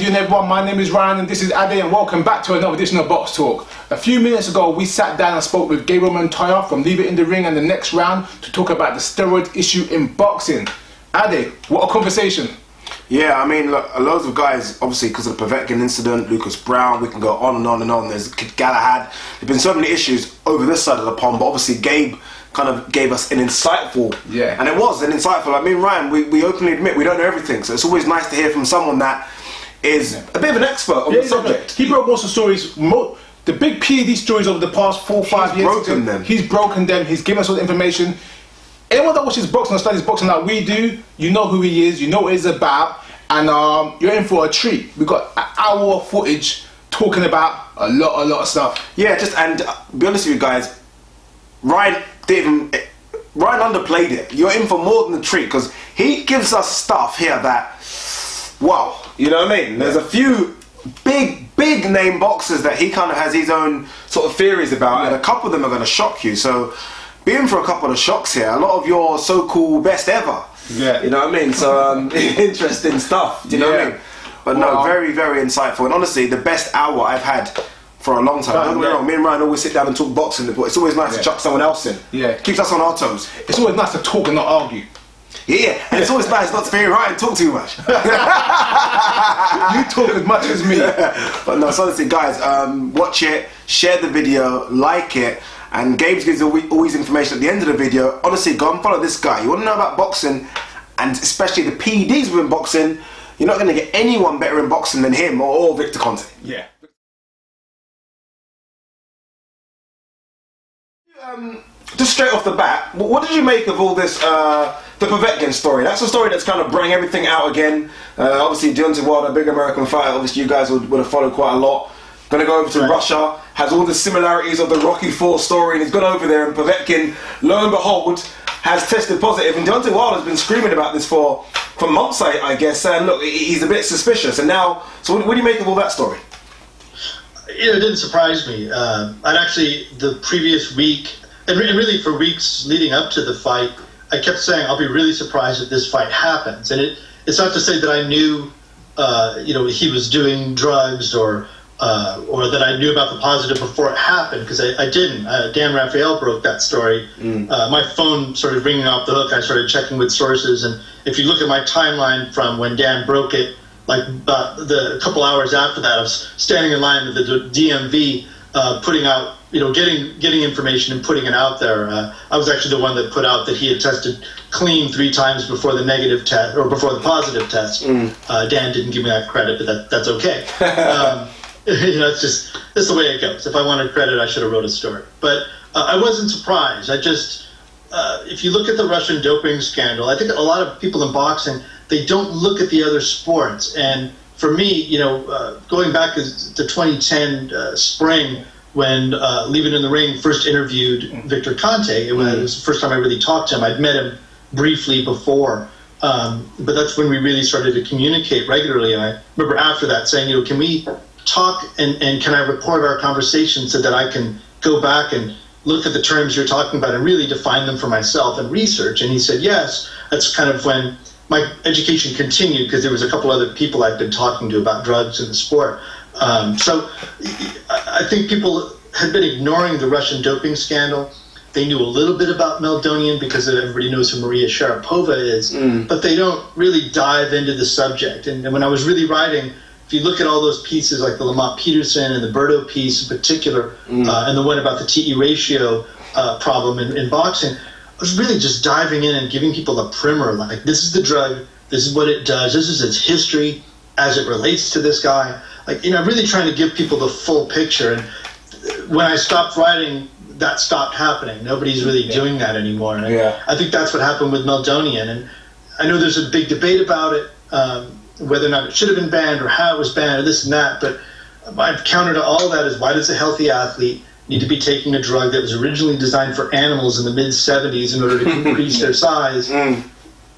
doing, everyone? My name is Ryan and this is Ade, and welcome back to another edition of Box Talk. A few minutes ago we sat down and spoke with Gabriel Montoya from Leave It in the Ring and the Next Round to talk about the steroid issue in boxing. Ade, what a conversation. Yeah, I mean, look, loads of guys, obviously because of the Povetkin incident, Lucas Brown, we can go on and on and on. There's Galahad. There've been so many issues over this side of the pond, but obviously Gabe kind of gave us an insightful, and it was an insightful. I mean, Ryan, we openly admit we don't know everything, so it's always nice to hear from someone that is a bit of an expert on the subject. He broke most of the stories, the big PED stories over the past 4 or 5 years. He's broken them, he's given us all the information. Anyone that watches boxing or studies boxing like we do, you know who he is, you know what it's about, and you're in for a treat. We've got an hour of footage talking about a lot of stuff. Yeah, and be honest with you guys, Ryan underplayed it. You're in for more than a treat because he gives us stuff here that, wow, you know what I mean? There's a few big name boxers that he kind of has his own sort of theories about, and a couple of them are going to shock you. So be in for a couple of shocks here. A lot of your so-called best ever. Yeah. You know what I mean? So interesting stuff. Do you know what I mean? But no, very insightful, and honestly, the best hour I've had for a long time. Don't get me wrong, me and Ryan always sit down and talk boxing, but it's always nice to chuck someone else in. Yeah. Keeps us on our toes. It's always nice to talk and not argue. Yeah, and it's always nice not to hear Ryan talk too much. You talk as much as me. But no, so honestly, guys, watch it, share the video, like it, and Gabe gives always information at the end of the video. Honestly, go and follow this guy. You want to know about boxing, and especially the PEDs within boxing, you're not going to get anyone better in boxing than him or Victor Conte. Yeah. Just straight off the bat, what did you make of all this, the Povetkin story? That's a story that's kind of bringing everything out again. Obviously, Deontay Wilder, a big American fighter, obviously you guys would have followed quite a lot. Gonna go over to Russia, has all the similarities of the Rocky IV story, and he's gone over there, and Povetkin, lo and behold, has tested positive. And Deontay Wilder's been screaming about this for months, I guess, saying, look, he's a bit suspicious. And now, so what do you make of all that story? It didn't surprise me. I'd actually, the previous week, and really for weeks leading up to the fight, I kept saying I'll be really surprised if this fight happens. And it's not to say that I knew, he was doing drugs or that I knew about the positive before it happened, because I didn't. Dan Raphael broke that story. My phone started ringing off the hook. I started checking with sources, and if you look at my timeline from when Dan broke it, like about a couple hours after that, I was standing in line with the DMV, putting out, getting information and putting it out there. I was actually the one that put out that he had tested clean 3 times before the negative test, or before the positive test. Dan didn't give me that credit, but that's okay. It's the way it goes. If I wanted credit, I should have wrote a story. But I wasn't surprised. If you look at the Russian doping scandal, I think a lot of people in boxing, they don't look at the other sports. And for me, going back to 2010 spring, when Leave It in the Ring first interviewed Victor Conte, it was the first time I really talked to him. I'd met him briefly before, but that's when we really started to communicate regularly. And I remember after that saying, can we talk and can I record our conversation so that I can go back and look at the terms you're talking about and really define them for myself and research? And he said yes. That's kind of when my education continued, because there was a couple other people I'd been talking to about drugs in the sport. So I think people had been ignoring the Russian doping scandal. They knew a little bit about Meldonian because everybody knows who Maria Sharapova is, but they don't really dive into the subject. And when I was really writing, if you look at all those pieces like the Lamont Peterson and the Berto piece in particular, and the one about the TE ratio problem in boxing, I was really just diving in and giving people a primer, like this is the drug, this is what it does, this is its history as it relates to this guy. Really trying to give people the full picture. And when I stopped writing, that stopped happening. Nobody's really doing that anymore. And I think that's what happened with Meldonian. And I know there's a big debate about it, whether or not it should have been banned or how it was banned or this and that. But my counter to all that is, why does a healthy athlete need to be taking a drug that was originally designed for animals in the mid-'70s in order to increase their size?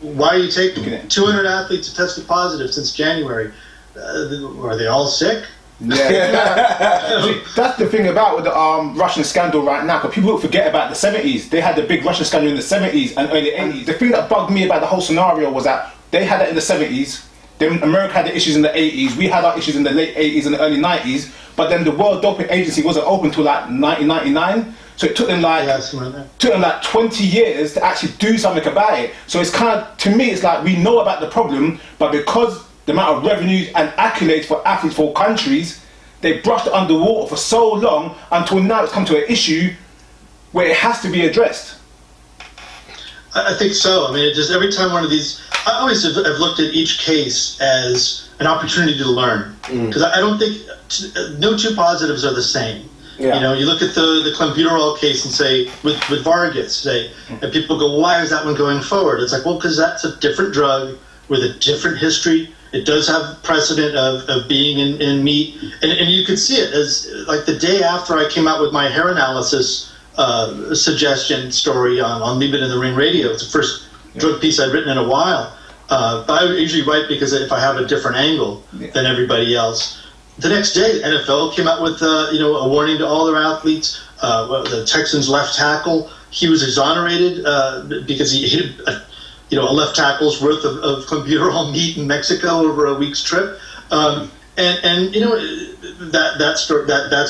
Why are you taking 200 athletes have tested positive since January? Are they all sick? See, that's the thing about with the Russian scandal right now, because people forget about the 70s. They had the big Russian scandal in the 70s and early 80s. The thing that bugged me about the whole scenario was that they had it in the 70s, Then America had the issues in the 80s. We had our issues in the late 80s and the early 90s. But then the World Doping Agency wasn't open until like 1999. So it took them like 20 years to actually do something about it. So it's kind of, to me, it's like we know about the problem, but because the amount of revenues and accolades for athletes for countries, they brushed it underwater for so long until now it's come to an issue where it has to be addressed. I think so. I mean, it just every time one of these, I always have looked at each case as an opportunity to learn, because I don't think no two positives are the same. Yeah. You know, you look at the clenbuterol case and say with Vargas, and people go, why is that one going forward? It's like, well, because that's a different drug with a different history. It does have precedent of being in meat, and you could see it as like the day after I came out with my hair analysis suggestion story on Leave It in the Ring Radio. It's the first drug piece I'd written in a while. But I usually write because if I have a different angle than everybody else. The next day, the NFL came out with a warning to all their athletes. The Texans left tackle, he was exonerated because he hit a left tackle's worth of clenbuterol meat in Mexico over a week's trip. And you know that's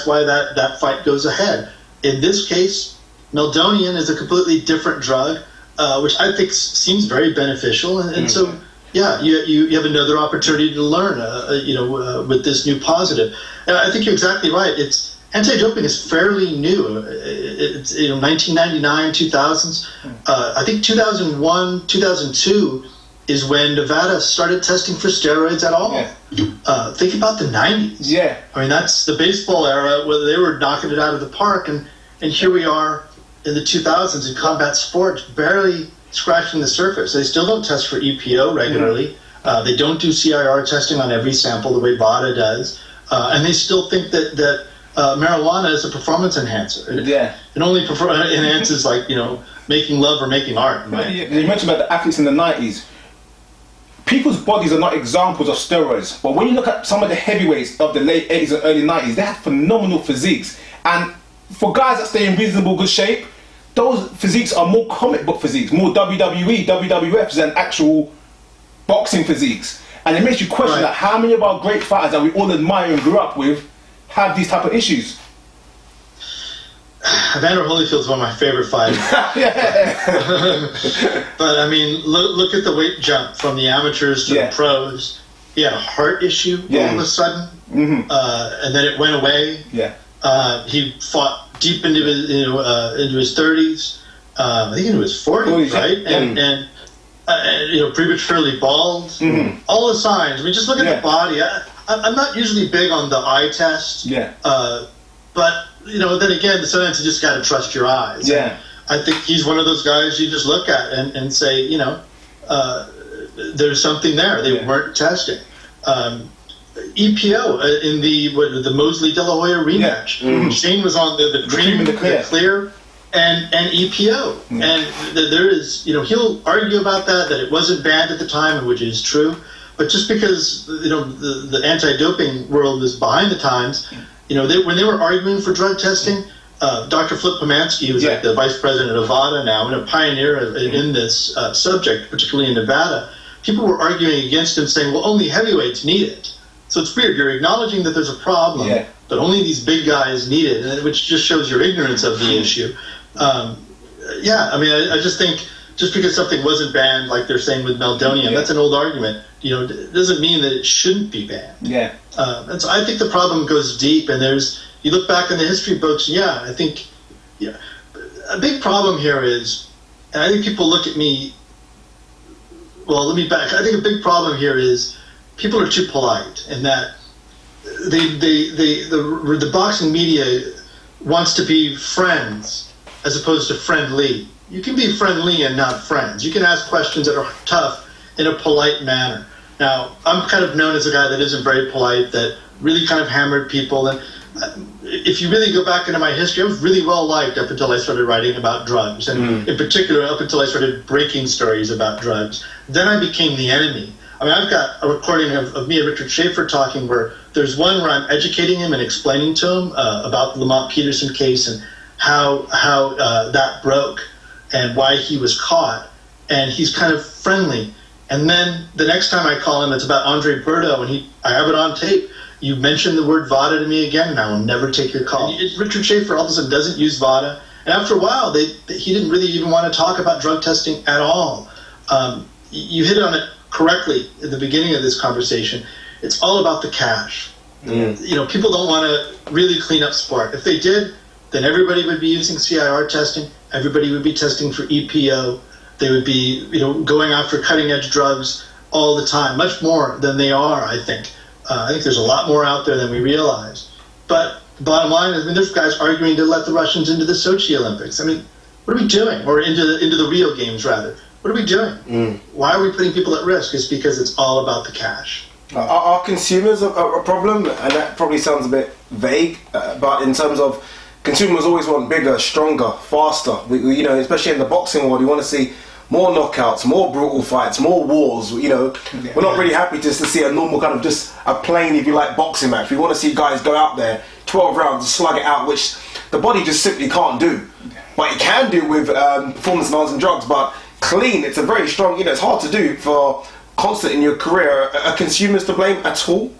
why that fight goes ahead. In this case, meldonium is a completely different drug, which I think seems very beneficial, and so. Yeah, you have another opportunity to learn, with this new positive. And I think you're exactly right. Anti-doping is fairly new. It's 1999, 2000s. I think 2001, 2002 is when Nevada started testing for steroids at all. Yeah. Think about the 90s. Yeah. I mean, that's the baseball era where they were knocking it out of the park, and here we are in the 2000s in combat sports, barely scratching the surface. They still don't test for EPO regularly. They don't do CIR testing on every sample the way VADA does. And they still think that marijuana is a performance enhancer. It only enhances making love or making art. Right? You mentioned about the athletes in the 90s. People's bodies are not examples of steroids, but when you look at some of the heavyweights of the late 80s and early 90s, they had phenomenal physiques. And for guys that stay in reasonable good shape, those physiques are more comic book physiques, more WWE, WWF than actual boxing physiques. And it makes you question that how many of our great fighters that we all admire and grew up with have these type of issues. Evander Holyfield's one of my favorite fighters. But I mean, look at the weight jump from the amateurs to the pros. He had a heart issue all of a sudden, and then it went away. He fought deep into his 30s, I think into his 40s, right? And prematurely bald. All the signs. I mean, just look at the body. I'm not usually big on the eye test. But then again, sometimes you just got to trust your eyes. And I think he's one of those guys you just look at and say, there's something there. They weren't testing. EPO in the Mosley De La Hoya rematch. Shane was on the cream and the clear, and EPO. And there is, he'll argue about that it wasn't banned at the time, which is true. But just because the anti-doping world is behind the times, when they were arguing for drug testing, Dr. Flip Pomansky, who's like the vice president of VADA now and a pioneer in this subject, particularly in Nevada, people were arguing against him, saying, "Well, only heavyweights need it." So it's weird. You're acknowledging that there's a problem, but only these big guys need it, which just shows your ignorance of the issue. I mean, I just think just because something wasn't banned, like they're saying with meldonium, that's an old argument. It doesn't mean that it shouldn't be banned. And so I think the problem goes deep. And you look back in the history books. I think a big problem here is, and I think people look at me. Well, let me back. I think a big problem here is people are too polite, and that the boxing media wants to be friends as opposed to friendly. You can be friendly and not friends. You can ask questions that are tough in a polite manner. Now, I'm kind of known as a guy that isn't very polite, that really kind of hammered people. And if you really go back into my history, I was really well liked up until I started writing about drugs, and in particular up until I started breaking stories about drugs. Then I became the enemy. I mean, I've got a recording of me and Richard Schaefer talking where there's one where I'm educating him and explaining to him about the Lamont Peterson case and how that broke and why he was caught. And he's kind of friendly. And then the next time I call him, it's about Andre Berto, and I have it on tape. You mention the word VADA to me again, and I will never take your call. Richard Schaefer all of a sudden doesn't use VADA, and after a while, he didn't really even want to talk about drug testing at all. You hit on it correctly at the beginning of this conversation. It's all about the cash. People don't want to really clean up sport. If they did, then everybody would be using CIR testing. Everybody would be testing for EPO. They would be, going after cutting-edge drugs all the time, much more than they are, I think. I think there's a lot more out there than we realize. But the bottom line is, there's guys arguing to let the Russians into the Sochi Olympics. What are we doing? Or into the Rio Games, rather. What are we doing? Why are we putting people at risk? It's because it's all about the cash. Are consumers a problem? And that probably sounds a bit vague, but in terms of consumers always want bigger, stronger, faster. We especially in the boxing world, we want to see more knockouts, more brutal fights, more wars. We're not really happy just to see a normal kind of just a plain, if you like, boxing match. We want to see guys go out there, 12 rounds, and slug it out, which the body just simply can't do. But it can do with performance-enhancing drugs, but clean, it's a very strong, it's hard to do for constant in your career. Are consumers to blame at all?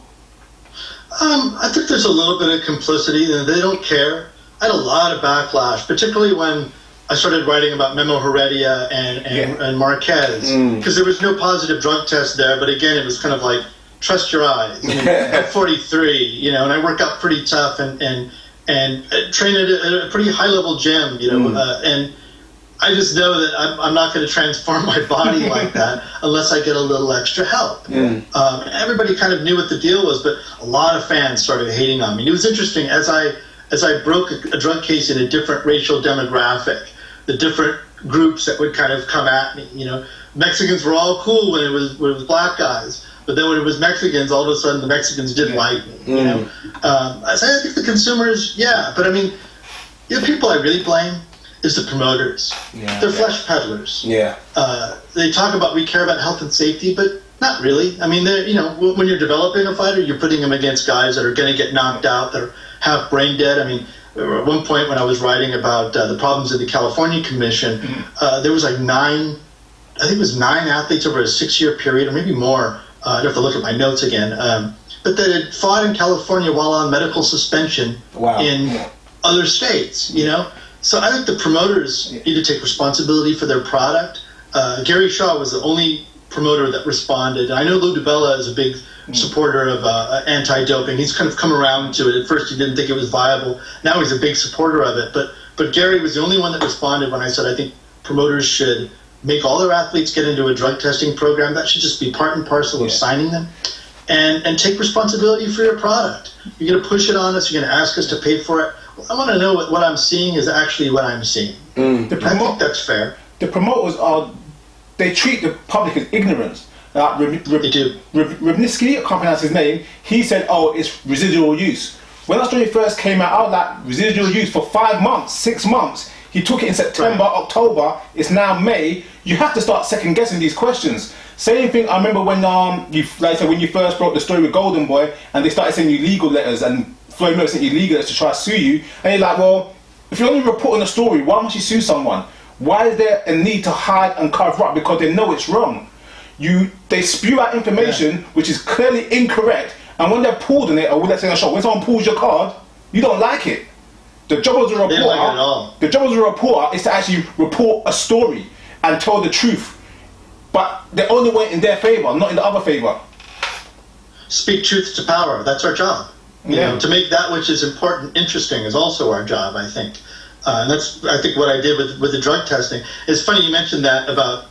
I think there's a little bit of complicity. They don't care. I had a lot of backlash, particularly when I started writing about Memo Heredia and Marquez, because there was no positive drug test there, but again, it was kind of like, trust your eyes. At 43, and I work out pretty tough and train at a pretty high-level gym, and I just know that I'm not going to transform my body like that unless I get a little extra help. Everybody kind of knew what the deal was, but a lot of fans started hating on me. It was interesting, as I broke a drug case in a different racial demographic, the different groups that would kind of come at me. Mexicans were all cool when it was black guys, but then when it was Mexicans, all of a sudden the Mexicans didn't like me. I think the consumers, but the people I really blame is the promoters. They're flesh peddlers. They talk about we care about health and safety, but not really. When you're developing a fighter, you're putting them against guys that are going to get knocked out, that are half brain dead. At one point when I was writing about the problems in the California Commission, there was like 9 athletes over a 6-year period, or maybe more. I'd have to look at my notes again. But that had fought in California while on medical suspension in other states, So I think the promoters need to take responsibility for their product. Gary Shaw was the only promoter that responded. I know Lou DiBella is a big supporter of anti-doping. He's kind of come around to it. At first he didn't think it was viable. Now he's a big supporter of it. But Gary was the only one that responded when I said I think promoters should make all their athletes get into a drug testing program. That should just be part and parcel of signing them. And take responsibility for your product. You're going to push it on us. You're going to ask us to pay for it. Well, I want to know what I'm seeing is actually what I'm seeing. I think that's fair. The promoters they treat the public as ignorance. They do. Ribnitsky, I can't pronounce his name, he said, it's residual use. When that story first came out, like residual use for 5 months, 6 months. He took it in September, October, it's now May. You have to start second guessing these questions. Same thing, I remember when when you first broke the story with Golden Boy and they started sending you legal letters and Floyd Mayweather sent you legal letters to try to sue you. And you're like, well, if you're only reporting a story, why must you sue someone? Why is there a need to hide and cover up? Because they know it's wrong. They spew out information which is clearly incorrect, and when they're pulled in it, or let's say a shot, when someone pulls your card, you don't like it. The job of a reporter is to actually report a story and tell the truth. But they only went in their favour, not in the other favour. Speak truth to power. That's our job. To make that which is important interesting is also our job, I think. And that's, I think, what I did with the drug testing. It's funny you mentioned that about,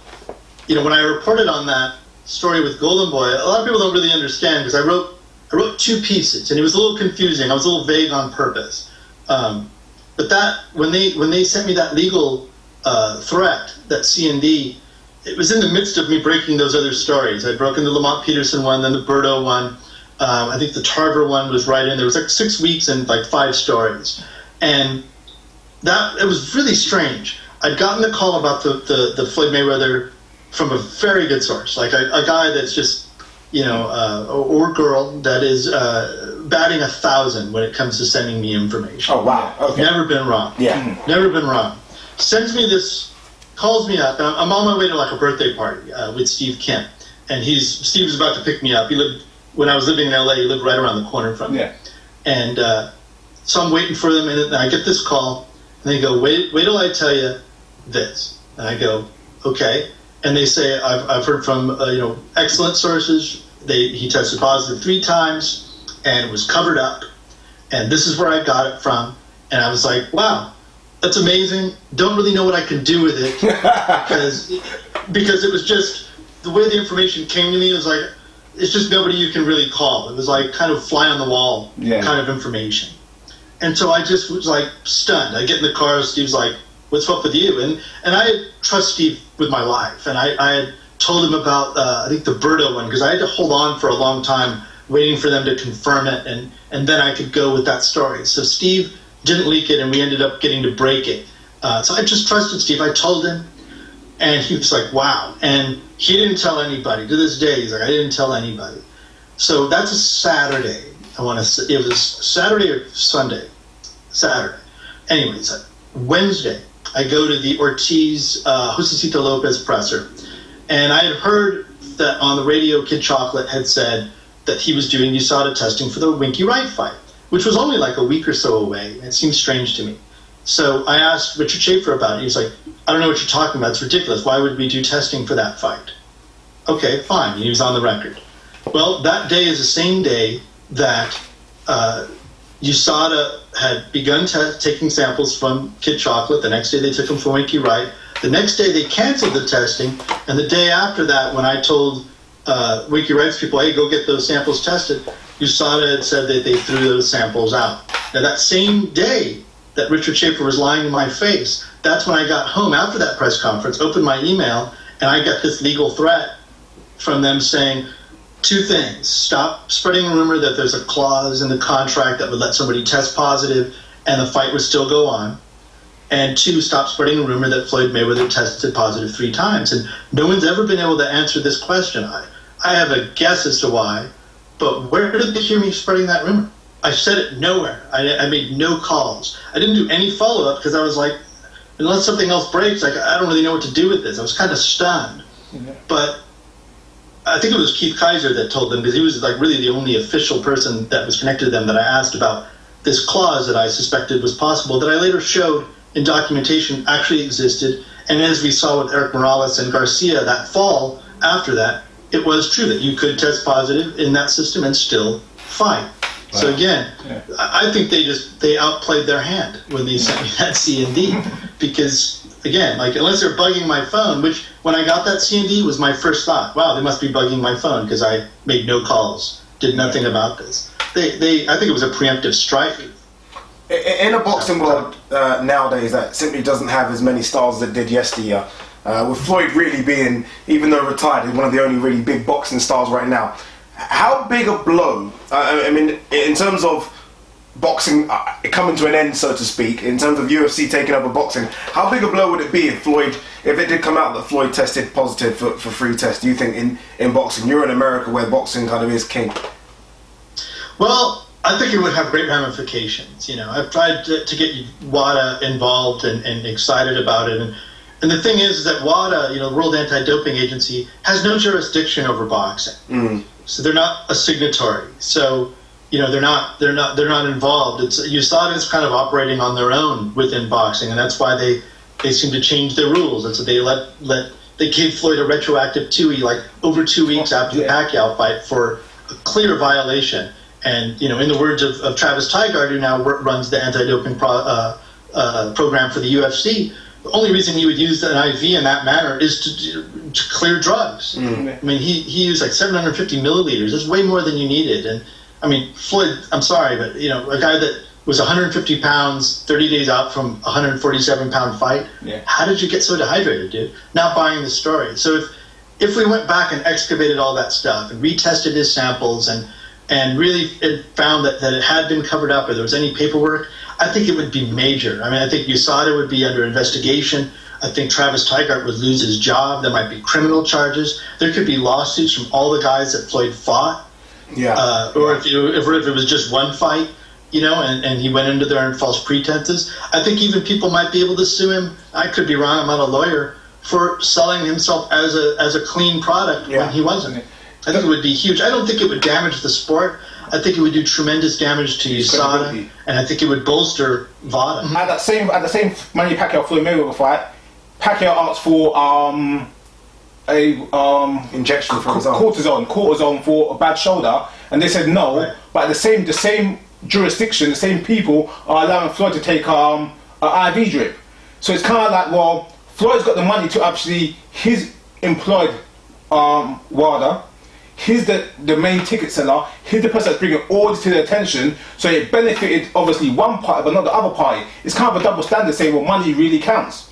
when I reported on that story with Golden Boy, a lot of people don't really understand because I wrote 2 pieces and it was a little confusing. I was a little vague on purpose. But that when they sent me that legal threat, that C&D, it was in the midst of me breaking those other stories. I'd broken the Lamont Peterson one, then the Berto one. I think the Tarver one was right in. There was like 6 weeks and like 5 stories. And it was really strange. I'd gotten the call about the Floyd Mayweather from a very good source, like a guy that's just, or girl that is batting 1,000 when it comes to sending me information. Oh, wow. Okay. Never been wrong. Yeah. Never been wrong. Sends me this, calls me up, and I'm on my way to like a birthday party with Steve Kemp. and Steve was about to pick me up. When I was living in LA, he lived right around the corner from me. Yeah. And so I'm waiting for them, and then I get this call, and they go, wait till I tell you this. And I go, okay. And they say, I've heard from excellent sources. He tested positive 3 times, and it was covered up. And this is where I got it from. And I was like, wow, that's amazing. Don't really know what I can do with it because it was just the way the information came to me. It was like, it's just nobody you can really call. It was like kind of fly on the wall kind of information. And so I just was like stunned. I get in the car. Steve's like, what's up with you? And I trust Steve with my life. And I had told him about, I think the Birdo one, because I had to hold on for a long time waiting for them to confirm it. And then I could go with that story. So Steve didn't leak it, and we ended up getting to break it. So I just trusted Steve. I told him, and he was like, wow. And he didn't tell anybody. To this day, he's like, I didn't tell anybody. So that's a Saturday. I want to say, it was Saturday or Sunday? Saturday. Anyways, Wednesday, I go to the Ortiz, Josecito Lopez presser. And I had heard that on the radio, Kid Chocolate had said that he was doing USADA testing for the Winky Wright fight, which was only like a week or so away. It seemed strange to me. So I asked Richard Schaefer about it. He was like, I don't know what you're talking about. It's ridiculous. Why would we do testing for that fight? Okay, fine. He was on the record. Well, that day is the same day that USADA had begun taking samples from Kid Chocolate. The next day they took them from Winky Wright. The next day they canceled the testing. And the day after that, when I told Winky Wright's people, hey, go get those samples tested, USADA had said that they threw those samples out. Now, that same day that Richard Schaefer was lying in my face, that's when I got home after that press conference, opened my email, and I got this legal threat from them saying 2 things. Stop spreading a rumor that there's a clause in the contract that would let somebody test positive and the fight would still go on. And 2, stop spreading a rumor that Floyd Mayweather tested positive 3 times. And no one's ever been able to answer this question. I have a guess as to why, but where did they hear me spreading that rumor? I said it nowhere. I made no calls. I didn't do any follow-up because I was like, unless something else breaks, like I don't really know what to do with this. I was kind of stunned. Yeah. But I think it was Keith Kaiser that told them, because he was like really the only official person that was connected to them that I asked about this clause that I suspected was possible, that I later showed in documentation actually existed. And as we saw with Eric Morales and Garcia that fall after that, it was true that you could test positive in that system and still fight. Wow. So again, I think they outplayed their hand when they sent me that C&D, because again, like unless they're bugging my phone, which when I got that C&D was my first thought, wow, they must be bugging my phone because I made no calls, did nothing about this. I think it was a preemptive strike. In a boxing world nowadays that simply doesn't have as many stars as it did yesteryear, with Floyd really being, even though retired, he's one of the only really big boxing stars right now. How big a blow, I mean, in terms of boxing coming to an end, so to speak, in terms of UFC taking over boxing, how big a blow would it be if it did come out that Floyd tested positive for free tests, do you think, in boxing? You're in America where boxing kind of is king. Well, I think it would have great ramifications. You know, I've tried to get WADA involved and excited about it. And the thing is that WADA, the World Anti-Doping Agency, has no jurisdiction over boxing. Mm. So they're not a signatory. So, they're not involved. USADA is kind of operating on their own within boxing, and that's why they seem to change their rules. And so they gave Floyd a retroactive 2E, like over 2 weeks after the Pacquiao fight, for a clear violation. And, in the words of Travis Tygart, who now runs the anti-doping program for the UFC, the only reason you would use an IV in that manner is to clear drugs. Mm. I mean, he used like 750 milliliters. That's way more than you needed. And, I mean, Floyd, I'm sorry, but, a guy that was 150 pounds, 30 days out from a 147-pound fight, how did you get so dehydrated, dude? Not buying the story. So if we went back and excavated all that stuff and retested his samples and really it found that it had been covered up or there was any paperwork, I think it would be major. I mean, I think USADA would be under investigation. I think Travis Tygart would lose his job. There might be criminal charges. There could be lawsuits from all the guys that Floyd fought. Yeah. Or if it was just one fight, and he went into there on false pretenses. I think even people might be able to sue him. I could be wrong. I'm not a lawyer. for selling himself as a clean product when he wasn't. I think it would be huge. I don't think it would damage the sport. I think it would do tremendous damage to USADA, and I think it would bolster VADA. At the same Manny Pacquiao Floyd Mayweather fight, Pacquiao asked for injection for cortisone for a bad shoulder, and they said no. Right. But the same jurisdiction, the same people are allowing Floyd to take an IV drip. So it's kind of like, well, Floyd's got the money to actually, he's employed WADA. He's the main ticket seller. He's the person that's bringing all this to their attention. So it benefited obviously one party, but not the other party. It's kind of a double standard saying, well, money really counts.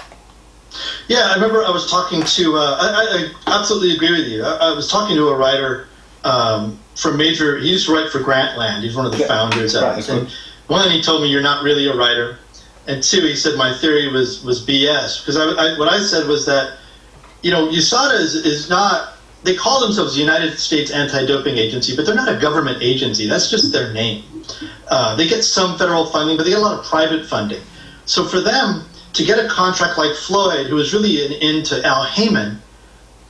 Yeah, I remember I was talking to, I absolutely agree with you. I was talking to a writer from major, he used to write for Grantland. He's one of the founders of it. And one, he told me, you're not really a writer. And two, he said my theory was BS. Because what I said was that, USADA is not, they call themselves the United States Anti-Doping Agency, but they're not a government agency. That's just their name. They get some federal funding, but they get a lot of private funding. So for them to get a contract like Floyd, who was really into Al Heyman,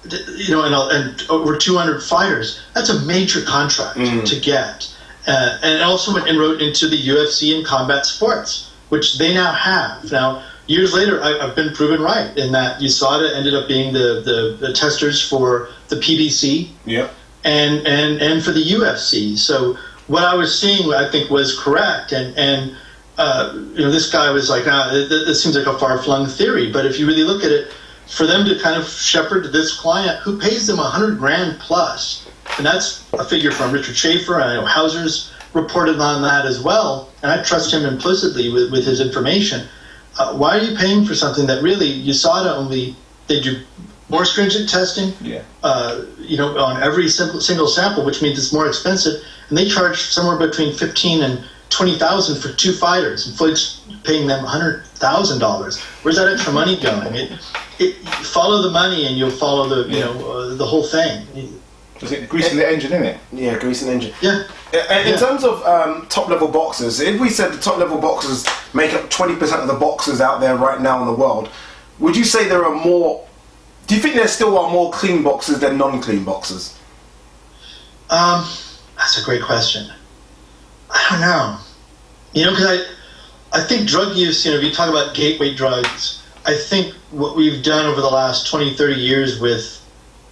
and over 200 fighters, that's a major contract to get. And also went and wrote into the UFC and combat sports, which they now have. Now, years later, I've been proven right in that USADA ended up being the testers for the PBC and for the UFC. So what I was seeing, I think, was correct. And this guy was like, this seems like a far-flung theory. But if you really look at it, for them to kind of shepherd this client who pays them $100,000 plus, and that's a figure from Richard Schaefer, and I know Hauser's reported on that as well, and I trust him implicitly with his information. Why are you paying for something that really USADA they do more stringent testing, on every single sample, which means it's more expensive, and they charge somewhere between $15,000 and $20,000 for two fighters, and Floyd's paying them $100,000. Where's that extra money going? Follow the money, and you'll follow the whole thing. Is it greasing the engine, isn't it? Yeah, greasing the engine. Yeah. In terms of top-level boxers, if we said the top-level boxers make up 20% of the boxers out there right now in the world, would you say there are more... Do you think there still are more clean boxers than non-clean boxers? That's a great question. I don't know. Because I think drug use, if you talk about gateway drugs, I think what we've done over the last 20, 30 years with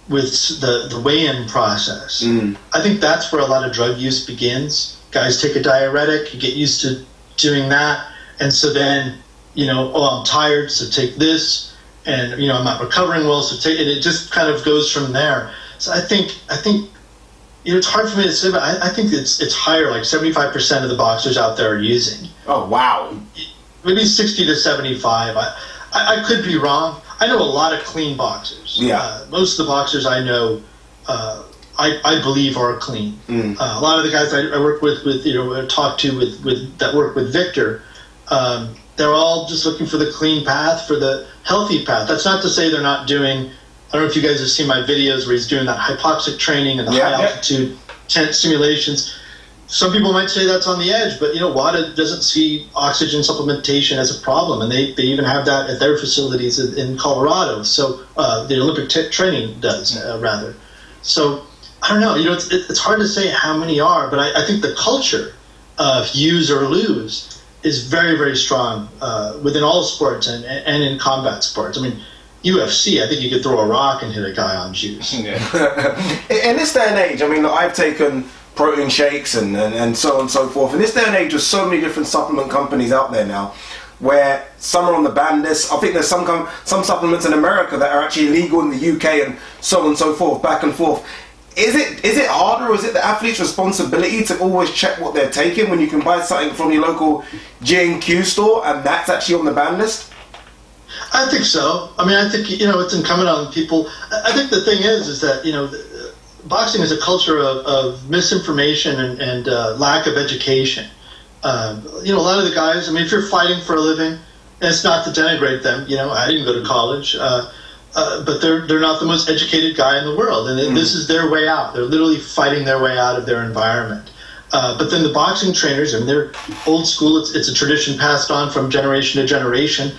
the weigh-in process, I think that's where a lot of drug use begins. Guys take a diuretic, you get used to doing that, and so then, I'm tired, so take this, and, I'm not recovering well, so take it. It just kind of goes from there. So I think it's hard for me to say, but I think it's higher, like 75% of the boxers out there are using. Oh, wow. Maybe 60 to 75. I could be wrong. I know a lot of clean boxers. Yeah. Most of the boxers I know, I believe are clean. A lot of the guys I work with talk to that work with Victor, they're all just looking for the clean path, for the healthy path. That's not to say they're not doing. I don't know if you guys have seen my videos where he's doing that hypoxic training and the high altitude tent simulations. Some people might say that's on the edge, but WADA doesn't see oxygen supplementation as a problem, and they even have that at their facilities in Colorado. So the Olympic training does rather. So I don't know. It's hard to say how many are, but I think the culture of use or lose is very, very strong within all sports and in combat sports. I mean, UFC, I think you could throw a rock and hit a guy on juice. In this day and age, I mean, I've taken protein shakes and so on and so forth. In this day and age, there's so many different supplement companies out there now, where some are on the ban list. I think there's some supplements in America that are actually illegal in the UK and so on and so forth, back and forth. Is it harder, or is it the athlete's responsibility to always check what they're taking when you can buy something from your local G&Q store and that's actually on the ban list? I think so. I mean, I think, it's incumbent on people. I think the thing is that, boxing is a culture of misinformation and lack of education. A lot of the guys, I mean, if you're fighting for a living, and it's not to denigrate them, I didn't go to college, but they're not the most educated guy in the world, and this is their way out. They're literally fighting their way out of their environment. But then the boxing trainers, I mean, they're old school. It's a tradition passed on from generation to generation.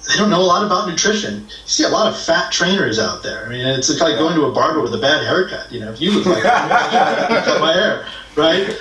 they don't know a lot about nutrition. You see a lot of fat trainers out there. I mean, it's like going to a barber with a bad haircut. You know, if you look like I cut my hair, right?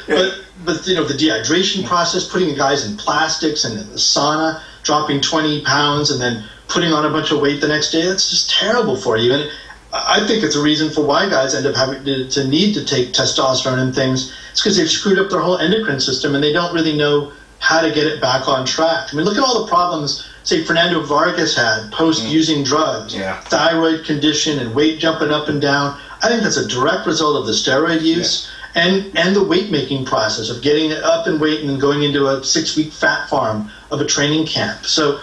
But you know, the dehydration process, putting guys in plastics and in the sauna, dropping 20 pounds and then putting on a bunch of weight the next day, that's just terrible for you. And I think it's a reason for why guys end up having to need to take testosterone and things. It's because they've screwed up their whole endocrine system and they don't really know how to get it back on track. I mean, look at all the problems, say, Fernando Vargas had post-using drugs, thyroid condition and weight jumping up and down. I think that's a direct result of the steroid use and the weight-making process of getting it up in weight and then going into a 6-week fat farm of a training camp. So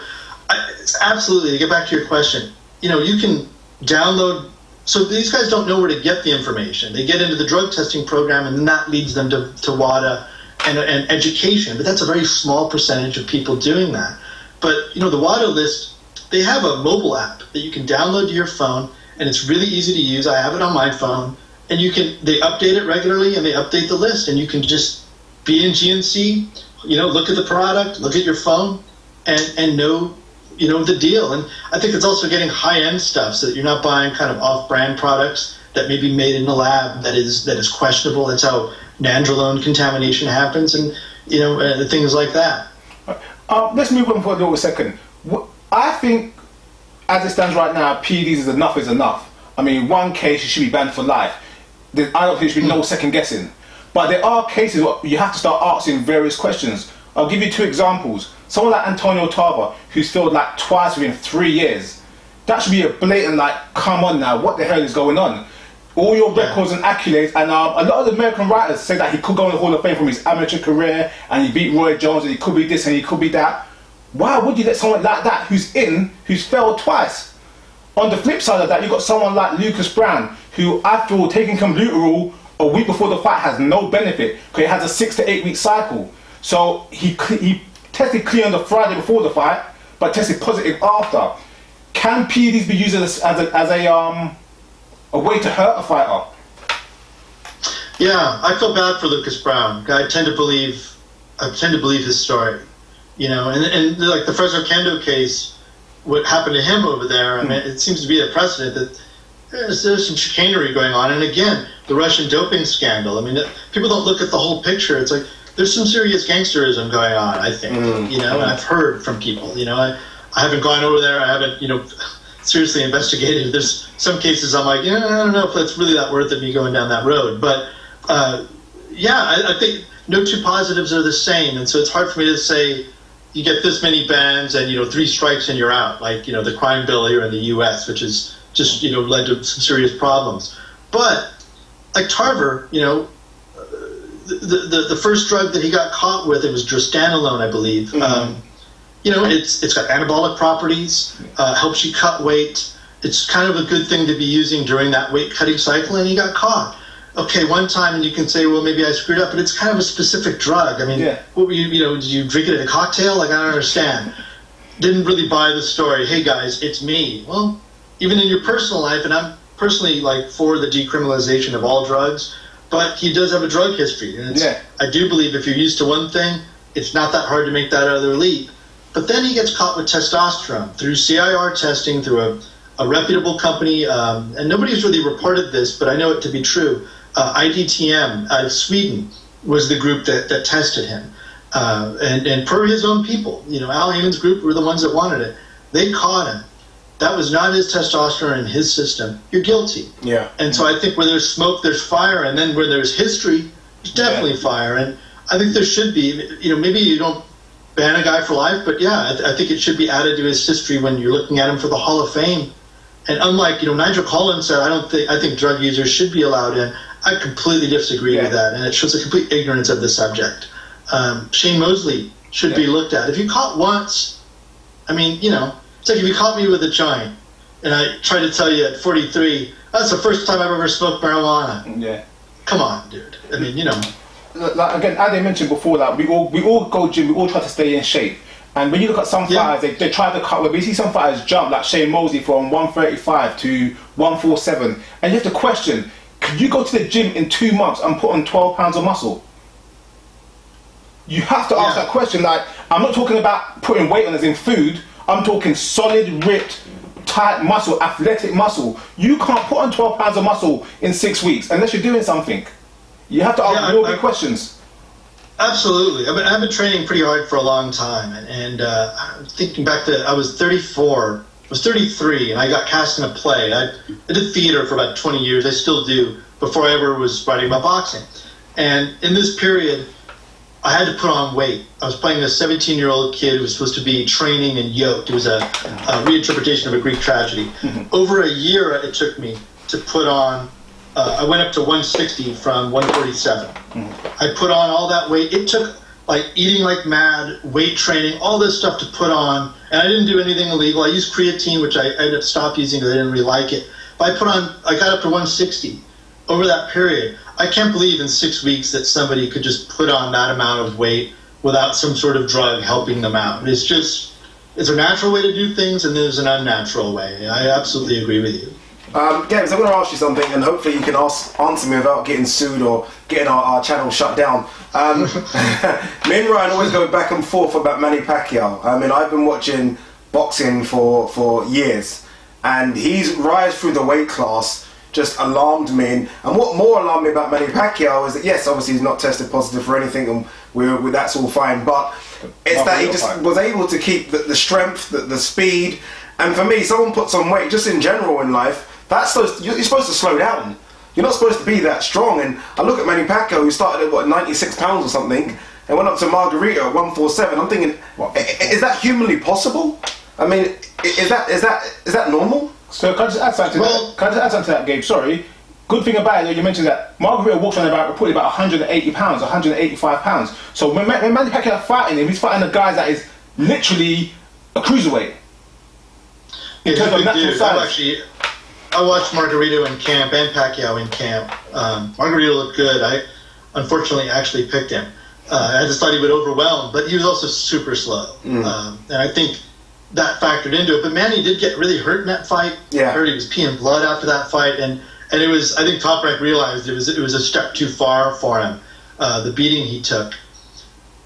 it's absolutely, to get back to your question, you know, you can download. So these guys don't know where to get the information. They get into the drug testing program and then that leads them to WADA and education, but that's a very small percentage of people doing that. But, you know, the WADA list, they have a mobile app that you can download to your phone, and it's really easy to use. I have it on my phone, and they update it regularly, and they update the list, and you can just be in GNC, you know, look at the product, look at your phone, and know, you know, the deal. And I think it's also getting high-end stuff so that you're not buying kind of off-brand products that may be made in the lab that is questionable. That's how nandrolone contamination happens, and, you know, things like that. Let's move on for a little second. I think, as it stands right now, PEDs is enough. I mean, one case you should be banned for life. I don't think there should be no second guessing. But there are cases where you have to start asking various questions. I'll give you 2 examples. Someone like Antonio Tarver, who's failed like twice within 3 years. That should be a blatant, like, come on now, what the hell is going on? All your records and accolades, and a lot of the American writers say that he could go in the Hall of Fame from his amateur career, and he beat Roy Jones, and he could be this and he could be that. Why would you let someone like that, who's failed twice? On the flip side of that, you've got someone like Lucas Brown, who, after all, taking Clenbuterol a week before the fight has no benefit, because it has a 6 to 8 week cycle. So he tested clean on the Friday before the fight, but tested positive after. Can PEDs be used as a way to hurt a fighter? Yeah, I feel bad for Lucas Brown. I tend to believe his story, you know, and like the Fresno Kendo case, what happened to him over there. I mean, it seems to be a precedent that there's some chicanery going on. And again, the Russian doping scandal. I mean, people don't look at the whole picture. It's like there's some serious gangsterism going on, I think, you know, and I've heard from people, you know, I haven't gone over there. I haven't, you know, seriously investigated. There's some cases I'm like, I don't know if that's really that worth it, me going down that road. But I think no 2 positives are the same. And so it's hard for me to say you get this many bans and, you know, 3 strikes and you're out, like, you know, the crime bill here in the U.S., which is just, you know, led to some serious problems. But like Tarver, you know, the first drug that he got caught with, it was drostanolone, I believe. You know, it's got anabolic properties, helps you cut weight. It's kind of a good thing to be using during that weight cutting cycle, and he got caught. Okay, one time, and you can say, well, maybe I screwed up, but it's kind of a specific drug. I mean, what were you know, did you drink it at a cocktail? Like, I don't understand. Didn't really buy the story. Hey guys, it's me. Well, even in your personal life, and I'm personally like for the decriminalization of all drugs, but he does have a drug history. And I do believe if you're used to one thing, it's not that hard to make that other leap. But then he gets caught with testosterone through CIR testing, through a reputable company, and nobody's really reported this, but I know it to be true. IDTM out of Sweden was the group that tested him. And per his own people, you know, Al Heyman's group were the ones that wanted it. They caught him. That was not his testosterone in his system. You're guilty. Yeah. And so I think where there's smoke, there's fire, and then where there's history, there's definitely fire. And I think there should be, you know, maybe you don't ban a guy for life, but I think it should be added to his history when you're looking at him for the Hall of Fame. And unlike, you know, Nigel Collins said, I think drug users should be allowed in. I completely disagree with that, and it shows a complete ignorance of the subject. Shane Mosley should be looked at. If you caught once, I mean, you know, it's like if you caught me with a joint, and I try to tell you at 43, that's the first time I've ever smoked marijuana. Yeah. Come on, dude. I mean, you know. Like, again, as I mentioned before, like, we all go gym, we all try to stay in shape. And when you look at some fighters, they try to cut weight. But you see some fighters jump, like Shane Mosley, from 135 to 147. And you have to question, could you go to the gym in 2 months and put on 12 pounds of muscle? You have to ask that question. Like, I'm not talking about putting weight on as in food. I'm talking solid, ripped, tight muscle, athletic muscle. You can't put on 12 pounds of muscle in 6 weeks unless you're doing something. You have to ask real big questions. Absolutely. I've been training pretty hard for a long time, and thinking back to, I was 34, I was 33, and I got cast in a play. I did theater for about 20 years. I still do, before I ever was writing about boxing. And in this period, I had to put on weight. I was playing a 17-year-old kid who was supposed to be training and yoked. It was a reinterpretation of a Greek tragedy. Over a year it took me to put on, I went up to 160 from 147. I put on all that weight. It took eating like mad, weight training, all this stuff to put on. And I didn't do anything illegal. I used creatine, which I ended up stopped using because I didn't really like it. But I got up to 160 over that period. I can't believe in 6 weeks that somebody could just put on that amount of weight without some sort of drug helping them out. It's a natural way to do things, and there's an unnatural way. I absolutely agree with you. Games, I'm going to ask you something, and hopefully you can answer me without getting sued or getting our channel shut down. Me and Ryan always go back and forth about Manny Pacquiao. I mean, I've been watching boxing for years, and his rise through the weight class just alarmed me. And what more alarmed me about Manny Pacquiao is that, yes, obviously he's not tested positive for anything, and that's all fine, but it's that he just was able to keep the strength, the speed. And for me, someone puts on weight, just in general in life, you're supposed to slow down. You're not supposed to be that strong. And I look at Manny Pacquiao, who started at 96 pounds or something, and went up to Margarita at 147. I'm thinking, is that humanly possible? I mean, is that normal? So can I just add something to that? Gabe? Sorry. Good thing about it, you mentioned that Margarita walks on reportedly about 180 pounds, 185 pounds. So when Manny Pacquiao fighting him, he's fighting a guy that is literally a cruiserweight. In terms of natural size. I watched Margarito in camp and Pacquiao in camp. Margarito looked good. I unfortunately actually picked him. I just thought he would overwhelm, but he was also super slow. And I think that factored into it. But Manny did get really hurt in that fight. Yeah. I heard he was peeing blood after that fight, and it was, I think Top Rank realized it was a step too far for him. The beating he took.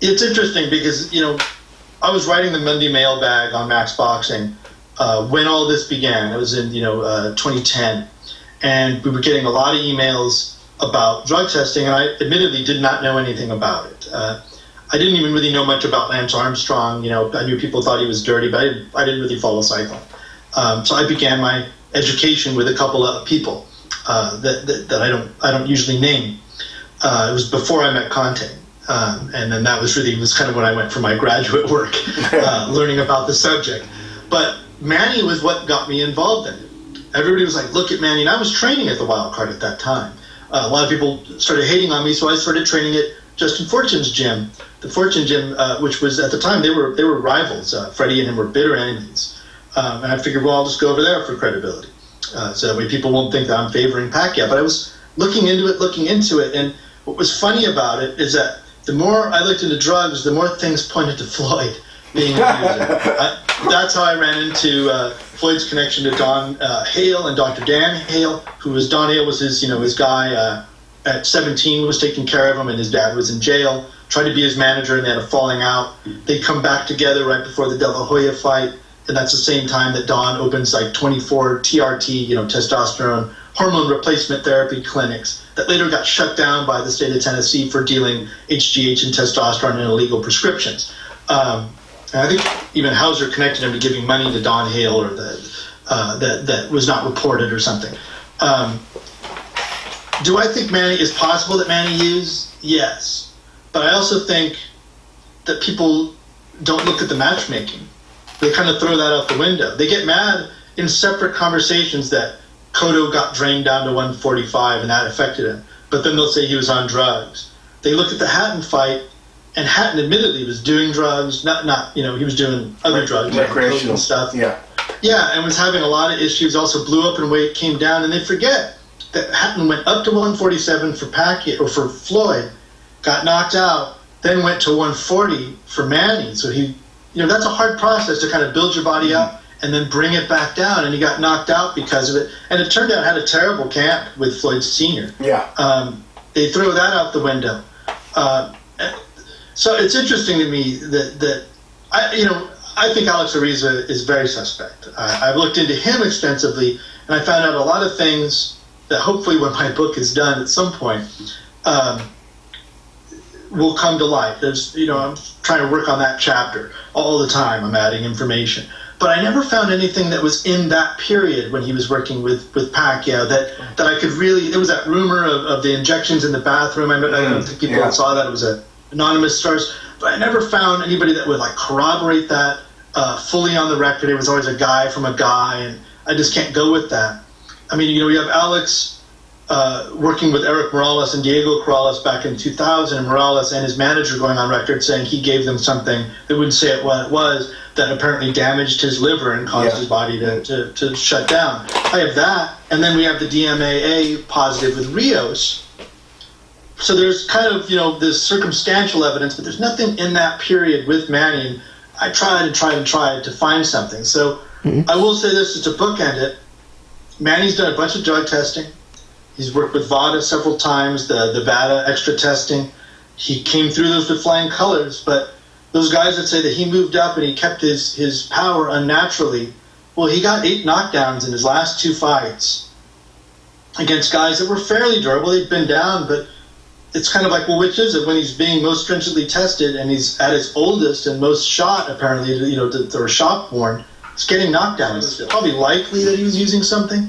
It's interesting because I was writing the Monday mailbag on Max Boxing when all this began. It was in 2010, and we were getting a lot of emails about drug testing, and I admittedly did not know anything about it. I didn't even really know much about Lance Armstrong. I knew people thought he was dirty, but I didn't really follow cycling. So I began my education with a couple of people that I don't usually name. It was before I met Conte. And then that was kind of when I went for my graduate work, learning about the subject. But Manny was what got me involved in it. Everybody was like, look at Manny. And I was training at the Wild Card at that time. A lot of people started hating on me, so I started training at Justin Fortune's gym. The Fortune gym, which was at the time, they were rivals. Freddie and him were bitter enemies. And I figured, well, I'll just go over there for credibility. So that way people won't think that I'm favoring Pacquiao. But I was looking into it. And what was funny about it is that the more I looked into drugs, the more things pointed to Floyd being an user. That's how I ran into Floyd's connection to Don Hale and Dr. Dan Hale, who was, Don Hale was his guy at 17, was taking care of him, and his dad was in jail, tried to be his manager, and they had a falling out. They come back together right before the De La Hoya fight, and that's the same time that Don opens 24 TRT, testosterone hormone replacement therapy clinics that later got shut down by the state of Tennessee for dealing HGH and testosterone in illegal prescriptions. And I think even Hauser connected him to giving money to Don Hale, or that was not reported or something. Do I think it's possible that Manny used? Yes. But I also think that people don't look at the matchmaking. They kind of throw that out the window. They get mad in separate conversations that Cotto got drained down to 145 and that affected him. But then they'll say he was on drugs. They look at the Hatton fight, and Hatton admittedly was doing drugs, not he was doing other drugs, recreational stuff. Yeah, and was having a lot of issues. Also blew up in weight, came down, and they forget that Hatton went up to 147 for Pacquiao or for Floyd, got knocked out, then went to 140 for Manny. So he, that's a hard process to kind of build your body up and then bring it back down, and he got knocked out because of it. And it turned out had a terrible camp with Floyd Sr. Yeah. They throw that out the window. So it's interesting to me that I think Alex Ariza is very suspect. I've looked into him extensively, and I found out a lot of things that hopefully when my book is done at some point will come to light. There's, I'm trying to work on that chapter all the time. I'm adding information. But I never found anything that was in that period when he was working with Pacquiao that I could really... There was that rumor of the injections in the bathroom. I don't think people saw that. It was an anonymous source. But I never found anybody that would corroborate that fully on the record. It was always a guy from a guy, and I just can't go with that. I mean, you have Alex working with Eric Morales and Diego Corrales back in 2000, and Morales and his manager going on record saying he gave them something, they wouldn't say it what it was, that apparently damaged his liver and caused his body to shut down. I have that, and then we have the DMAA positive with Rios. So there's kind of, this circumstantial evidence, but there's nothing in that period with Manny. And I tried to find something. So I will say this, just to bookend it, Manny's done a bunch of drug testing. He's worked with VADA several times, the VADA extra testing. He came through those with flying colors, but those guys that say that he moved up and he kept his power unnaturally, well, he got 8 knockdowns in his last 2 fights against guys that were fairly durable. They'd been down, but it's kind of like, well, which is it? When he's being most stringently tested and he's at his oldest and most shot, apparently, that were shot-born, it's getting knockdowns. It's probably likely that he was using something.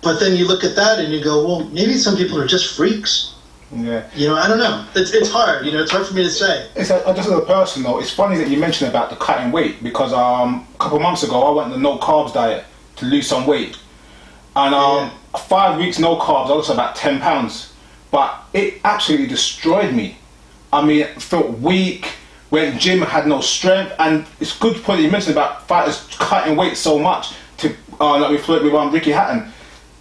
But then you look at that and you go, well, maybe some people are just freaks. Yeah. I don't know. It's hard. It's hard for me to say. Just as a person, though, it's funny that you mentioned about the cutting weight, because a couple of months ago I went on the no carbs diet to lose some weight, and 5 weeks no carbs, I lost about 10 pounds, but it absolutely destroyed me. I mean, I felt weak, went gym, had no strength, and it's a good point that you mentioned about fighters cutting weight so much to like we flirted with Ricky Hatton.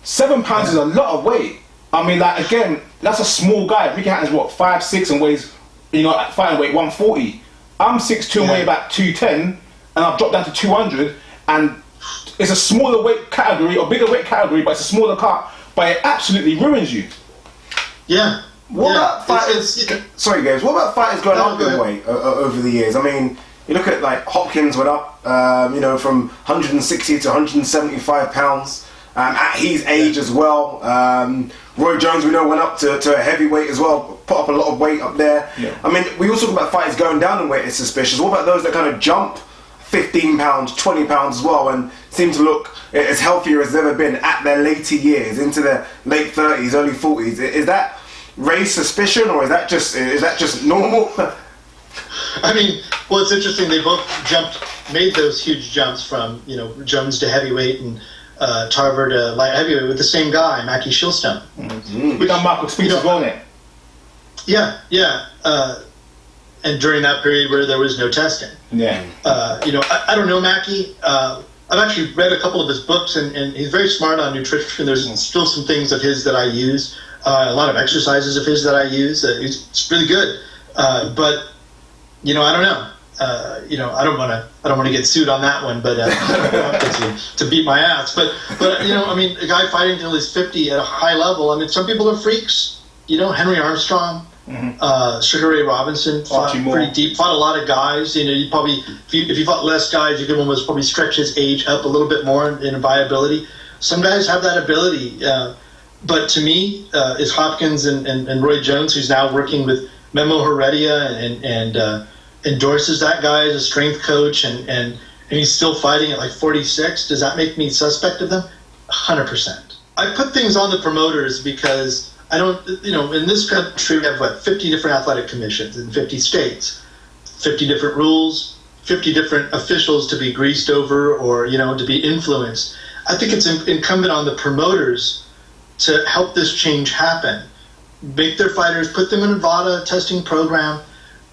7 pounds is a lot of weight. I mean, again, that's a small guy. Ricky Hatton's what, 5'6" and weighs, at fighting weight 140. I'm 6'2" and weigh about 210, and I've dropped down to 200, and it's a smaller weight category, or bigger weight category, but it's a smaller cut, but it absolutely ruins you. Yeah. What about fighters? Sorry, guys. What about fighters going up in weight over the years? I mean, you look at Hopkins went up, from 160 to 175 pounds. At his age as well. Roy Jones, we know, went up to a heavyweight as well, put up a lot of weight up there. Yeah. I mean, we also talk about fighters going down in weight is suspicious. What about those that kind of jump 15 pounds, 20 pounds as well, and seem to look as healthier as they've ever been at their later years, into their late 30s, early 40s? Is that raised suspicion, or is that just normal? I mean, well, it's interesting. They both made those huge jumps from Jones to heavyweight and Tarver to light heavyweight with the same guy, Mackie Shilstone. We done Michael Speaks as well, then. Yeah. And during that period where there was no testing. Yeah. I don't know Mackie. I've actually read a couple of his books, and he's very smart on nutrition. There's still some things of his that I use, a lot of exercises of his that I use. It's really good. But I don't know. I don't want to get sued on that one, but to beat my ass. But I mean, a guy fighting until he's 50 at a high level. I mean, some people are freaks. Henry Armstrong, Sugar Ray Robinson fought pretty deep. Fought a lot of guys. You probably if you fought less guys, you could almost probably stretch his age up a little bit more in viability. Some guys have that ability, but to me, is Hopkins and Roy Jones, who's now working with Memo Heredia and endorses that guy as a strength coach, and he's still fighting at 46. Does that make me suspect of them? 100%. I put things on the promoters because I don't, in this country we have 50 different athletic commissions in 50 states, 50 different rules, 50 different officials to be greased over or, to be influenced. I think it's incumbent on the promoters to help this change happen. Make their fighters, put them in a VADA testing program,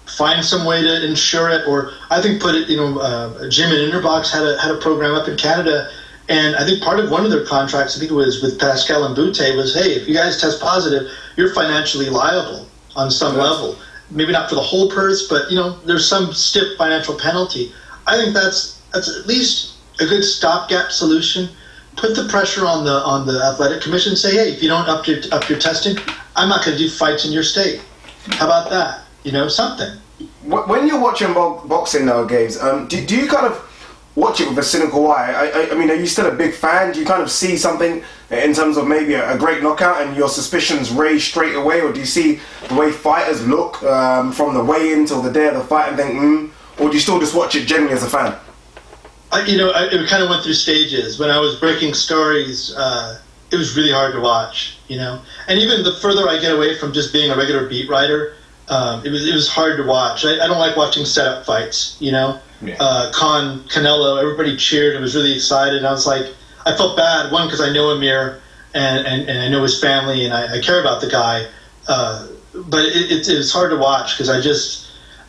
find some way to ensure it, or I think put it, Jim and Interbox had a program up in Canada, and I think part of one of their contracts, I think it was with Pascal and Butte, was, hey, if you guys test positive, you're financially liable on some level. Maybe not for the whole purse, but there's some stiff financial penalty. I think that's at least a good stopgap solution. Put the pressure on the athletic commission. Say, hey, if you don't up your testing, I'm not going to do fights in your state. How about that? Something. When you're watching boxing now, Games, do you kind of watch it with a cynical eye? I mean, are you still a big fan? Do you kind of see something in terms of maybe a great knockout and your suspicions raise straight away, or do you see the way fighters look from the weigh-in till the day of the fight and think, or do you still just watch it generally as a fan? It kind of went through stages. When I was breaking stories, it was really hard to watch, And even the further I get away from just being a regular beat writer, it was hard to watch. I don't like watching setup fights, Yeah. Canelo, everybody cheered and was really excited. And I was like, I felt bad, one, because I know Amir and I know his family and I care about the guy. But it was hard to watch because I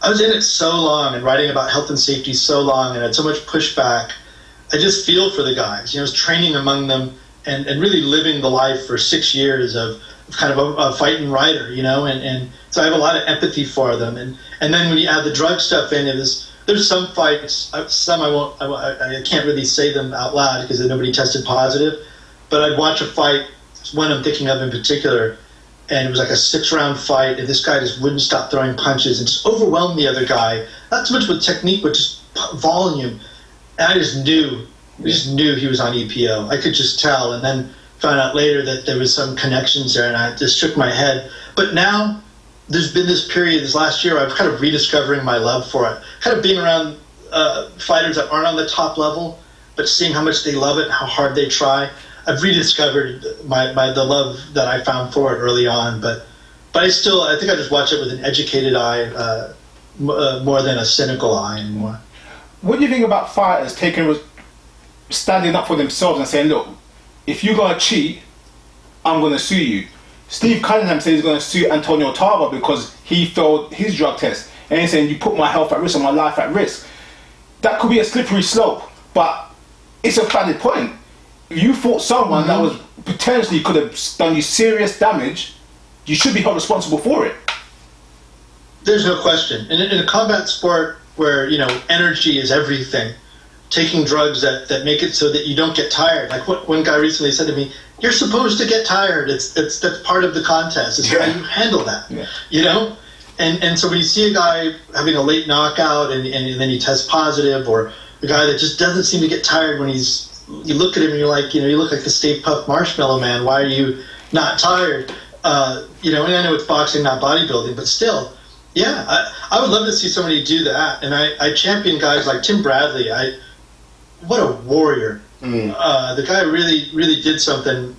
was in it so long and writing about health and safety so long and had so much pushback. I just feel for the guys. I was training among them and really living the life for 6 years of kind of a fighting writer, and so I have a lot of empathy for them. And then when you add the drug stuff in, there's some fights, some I can't really say them out loud because nobody tested positive, but I'd watch a fight, one I'm thinking of in particular, and it was like a 6-round fight, and this guy just wouldn't stop throwing punches and just overwhelmed the other guy, not so much with technique, but just volume. And I just knew he was on EPO. I could just tell, and then found out later that there was some connections there, and I just shook my head. But now, there's been this period, this last year, I'm kind of rediscovering my love for it. Kind of being around fighters that aren't on the top level, but seeing how much they love it and how hard they try. I've rediscovered the love that I found for it early on, but I think I just watch it with an educated eye more than a cynical eye anymore. What do you think about fighters standing up for themselves and saying, look, if you're going to cheat, I'm going to sue you? Steve Cunningham says he's going to sue Antonio Tarver because he failed his drug test. And he's saying, you put my health at risk and my life at risk. That could be a slippery slope, but it's a valid point. If you fought someone that was potentially could have done you serious damage, you should be held responsible for it. There's no question. In a combat sport where, energy is everything, taking drugs that make it so that you don't get tired. Like what one guy recently said to me, you're supposed to get tired. That's part of the contest. It's how you handle that, And so when you see a guy having a late knockout and then he tests positive, or a guy that just doesn't seem to get tired when you look at him and you're like, you look like the Stay Puft Marshmallow Man. Why are you not tired? And I know it's boxing, not bodybuilding, but still, I would love to see somebody do that. And I champion guys like Tim Bradley. What a warrior. The guy really, really did something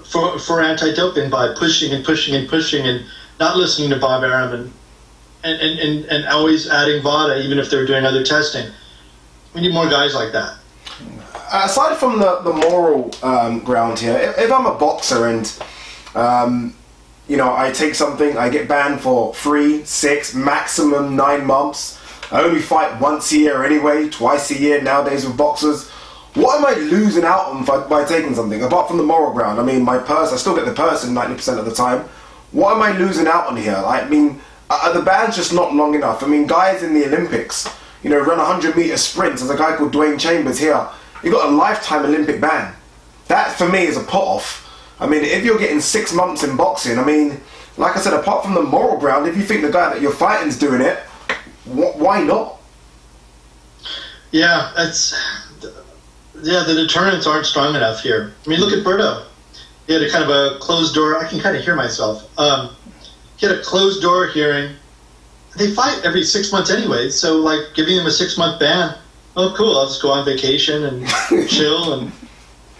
for anti-doping by pushing and pushing and pushing and not listening to Bob Arum and always adding VADA even if they were doing other testing. We need more guys like that. Aside from the moral ground here, if I'm a boxer and I take something, I get banned for 3, 6, maximum 9 months. I only fight once a year anyway, twice a year nowadays with boxers. What am I losing out on by taking something, apart from the moral ground? I mean, my purse, I still get the purse in 90% of the time. What am I losing out on here? I mean, the ban's just not long enough. I mean, guys in the Olympics, run 100-meter sprints. There's a guy called Dwayne Chambers here. He got a lifetime Olympic ban. That, for me, is a put-off. I mean, if you're getting 6 months in boxing, I mean, like I said, apart from the moral ground, if you think the guy that you're fighting's doing it, why not? Yeah, the deterrents aren't strong enough here. I mean, look at Berto. He had a kind of a closed door. I can kind of hear myself. He had a closed door hearing. They fight every 6 months anyway, so like giving them a 6-month ban. Oh, cool! I'll just go on vacation and chill and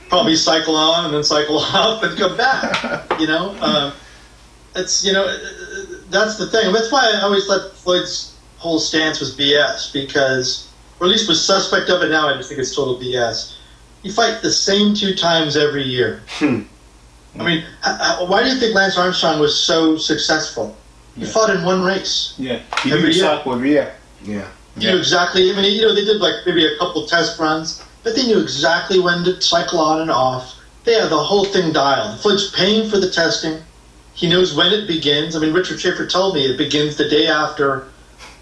probably cycle on and then cycle off and come back. That's the thing. That's why I always thought Floyd's whole stance was BS because, or at least was suspect of it. Now I just think it's total BS. You fight the same 2 times every year. I mean, why do you think Lance Armstrong was so successful? He fought in one race. Yeah, he every year. Yeah. He knew exactly. I mean, they did like maybe a couple test runs, but they knew exactly when to cycle on and off. They had the whole thing dialed. Floyd's paying for the testing. He knows when it begins. I mean, Richard Schaefer told me it begins the day after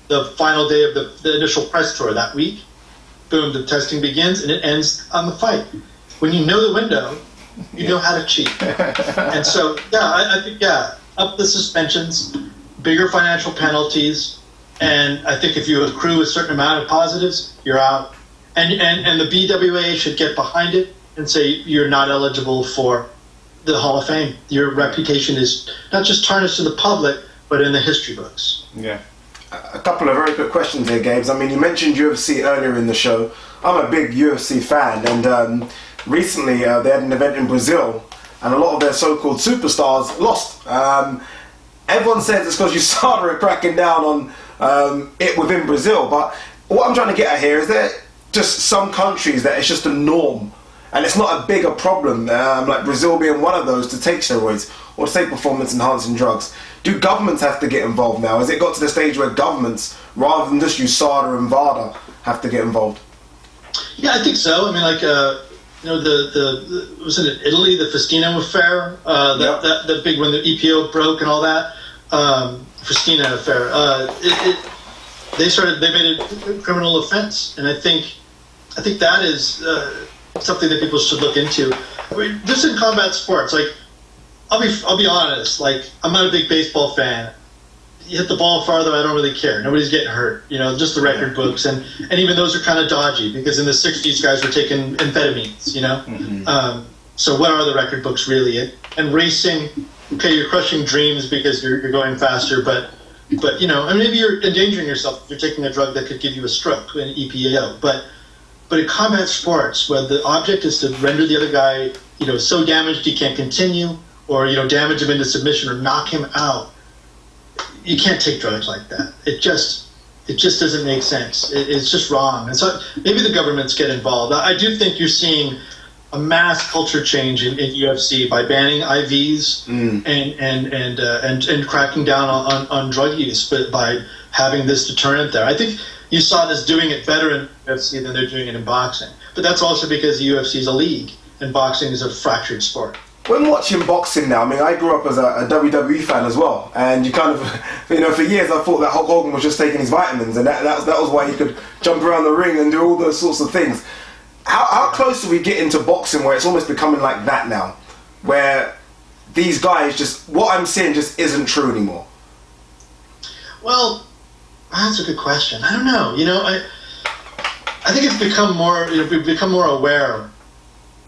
the final day of the initial press tour that week. Boom, the testing begins and it ends on the fight. When you know the window, you know how to cheat. And so, I think, up the suspensions, bigger financial penalties, And I think if you accrue a certain amount of positives, you're out. And the BWA should get behind it and say you're not eligible for the Hall of Fame. Your reputation is not just tarnished to the public, but in the history books. Yeah. A couple of very quick questions here, Gabes. I mean, you mentioned UFC earlier in the show. I'm a big UFC fan, and recently they had an event in Brazil, and a lot of their so-called superstars lost. Everyone says it's because USADA are cracking down on it within Brazil, but what I'm trying to get at here is there just some countries that it's just a norm, and it's not a bigger problem, like Brazil being one of those, to take steroids or to take performance-enhancing drugs. Do governments have to get involved now? Has it got to the stage where governments, rather than just USADA and VADA, have to get involved? Yeah, I think so. I mean, like, the was it in Italy, the Festina affair, that big when the EPO broke and all that, Festina affair. They made it a criminal offense, and I think that is something that people should look into. I mean, just in combat sports, like, I'll be honest, like, I'm not a big baseball fan. You hit the ball farther, I don't really care. Nobody's getting hurt, just the record books. And even those are kind of dodgy, because in the 60s, guys were taking amphetamines, Mm-hmm. So what are the record books really? And racing, okay, you're crushing dreams because you're going faster, but and maybe you're endangering yourself if you're taking a drug that could give you a stroke, an EPO. But in combat sports, where the object is to render the other guy, so damaged he can't continue, or damage him into submission or knock him out, you can't take drugs like that. It just doesn't make sense. It's just wrong. And so maybe the governments get involved. I do think you're seeing a mass culture change in UFC by banning IVs and cracking down on drug use, but by having this deterrent there. I think you saw this doing it better in UFC than they're doing it in boxing. But that's also because the UFC is a league and boxing is a fractured sport. When watching boxing now, I mean, I grew up as a WWE fan as well, and you kind of, for years I thought that Hulk Hogan was just taking his vitamins, and that was why he could jump around the ring and do all those sorts of things. How close do we get into boxing where it's almost becoming like that now, where these guys just, what I'm seeing just isn't true anymore? Well, that's a good question. I don't know. I think it's become more, we've become more aware.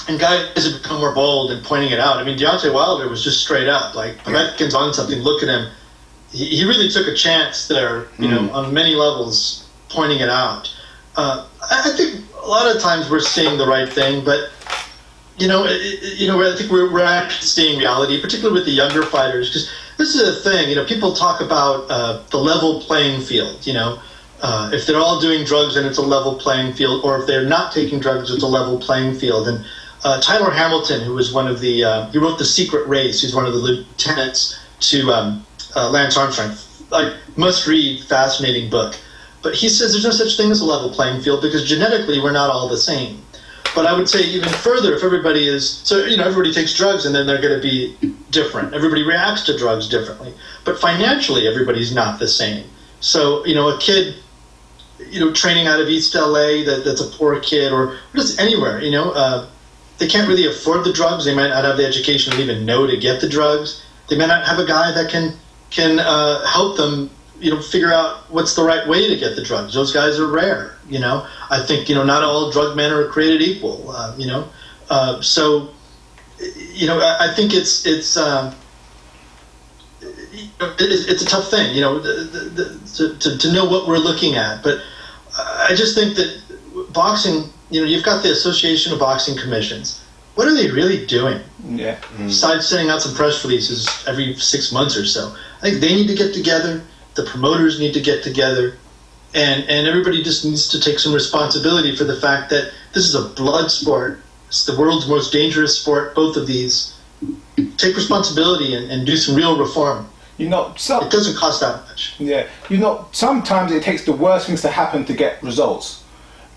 And guys have become more bold in pointing it out. I mean, Deontay Wilder was just straight up, like, Povetkin's on something, look at him. He really took a chance there, on many levels, pointing it out. I think a lot of times we're seeing the right thing, but, I think we're actually seeing reality, particularly with the younger fighters, because this is a thing, people talk about the level playing field, if they're all doing drugs and it's a level playing field, or if they're not taking drugs, it's a level playing field. And Tyler Hamilton, who was one of the, he wrote The Secret Race. He's one of the lieutenants to Lance Armstrong. Like, must-read, fascinating book. But he says there's no such thing as a level playing field because genetically we're not all the same. But I would say even further, if everybody is, everybody takes drugs and then they're going to be different. Everybody reacts to drugs differently. But financially, everybody's not the same. So, a kid, training out of East LA that's a poor kid, or just anywhere, they can't really afford the drugs. They might not have the education to even know to get the drugs. They may not have a guy that can help them, figure out what's the right way to get the drugs. Those guys are rare, I think, not all drug men are created equal, So, I think it's a tough thing, to know what we're looking at. But I just think that boxing, you've got the Association of Boxing Commissions. What are they really doing? Yeah. Besides sending out some press releases every 6 months or so, I think they need to get together. The promoters need to get together, and everybody just needs to take some responsibility for the fact that this is a blood sport. It's the world's most dangerous sport, both of these. Take responsibility and do some real reform. It doesn't cost that much. Yeah. Sometimes it takes the worst things to happen to get results.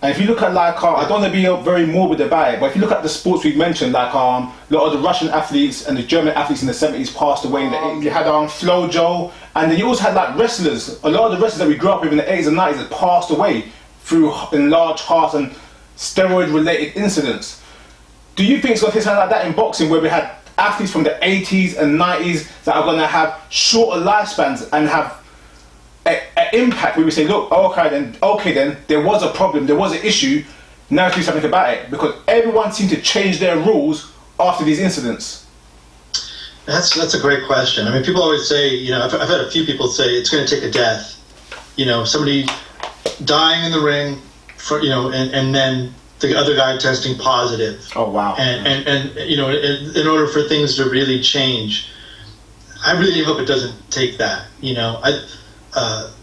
And if you look at I don't want to be very morbid about it, but if you look at the sports we've mentioned, a lot of the Russian athletes and the German athletes in the 70s passed away in the 80s. You had Flojo, and then you also had wrestlers. A lot of the wrestlers that we grew up with in the 80s and 90s that passed away through enlarged hearts and steroid-related incidents. Do you think it's going to take something like that in boxing, where we had athletes from the 80s and 90s that are going to have shorter lifespans and have at Impact, we would say, look, okay then, there was a problem, there was an issue, now let's do something about it, because everyone seemed to change their rules after these incidents. That's a great question. I mean, people always say, I've had a few people say it's going to take a death, somebody dying in the ring, and then the other guy testing positive. Oh wow! And in order for things to really change, I really hope it doesn't take that.